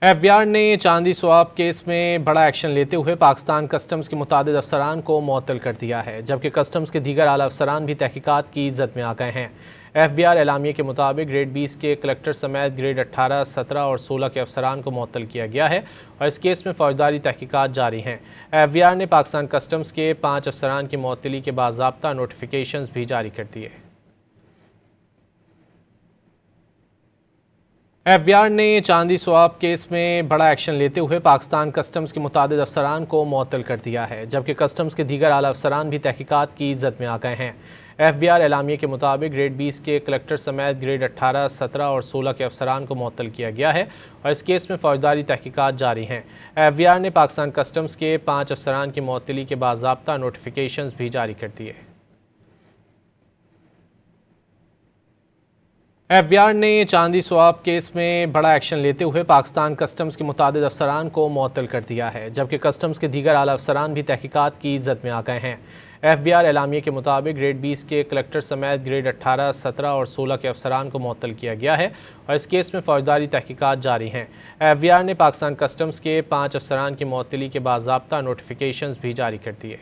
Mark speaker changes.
Speaker 1: FBR ने चांदी swap case में बड़ा एक्शन लेते हुए पाकिस्तान कस्टम्स के मुतादिद अफसरान को मुअत्तल कर दिया है, जबकि कस्टम्स के दीगर आला अफसरान भी तहकीकात की इज्जत में आ गए हैं। एफबीआर एलामिया के मुताबिक ग्रेड 20 के कलेक्टर समेत ग्रेड 18, 17 और 16 के अफसरान को मुअत्तल किया गया है और इस केस में फौजदारी तहकीकात जारी हैं। एफबीआर ने पाकिस्तान कस्टम्स के 5 अफसरान की मुअत्तली के बाज़ाब्ता नोटिफिकेशन भी जारी कर दिए। एफबीआर ने चांदी स्वाप केस में बड़ा एक्शन लेते हुए पाकिस्तान कस्टम्स के मुतादिद अफसरान को मुअत्तल कर दिया है, जबकि कस्टम्स के दीगर आला अफसरान भी तहकीकात की इज्जत में आ गए हैं। एफबीआर एलामिया के मुताबिक ग्रेड 20 के कलेक्टर समेत ग्रेड 18, 17 और 16 के अफसरान को मुअत्तल किया गया है और इस केस में फौजदारी तहकीकात जारी हैं। एफबीआर ने पाकिस्तान कस्टम्स के 5 अफसरान की मुअत्तली के बाज़ाब्ता नोटिफिकेशन भी जारी कर दिए। एफबीआर ने चांदी स्वाप केस में बड़ा एक्शन लेते हुए पाकिस्तान कस्टम्स के मुतादिद अफसरान को मुअत्तल कर दिया है, जबकि कस्टम्स के दीगर आला अफसरान भी तहकीकात की इज्जत में आ गए हैं। एफबीआर एलामिया के मुताबिक ग्रेड 20 के कलेक्टर समेत ग्रेड 18, 17 और 16 के अफसरान को मुअत्तल किया गया है और इस केस में फौजदारी तहकीकात जारी हैं। एफबीआर ने पाकिस्तान कस्टम्स के 5 अफसरान की मुअत्तली के बाज़ाब्ता नोटिफिकेशन भी जारी कर दिए।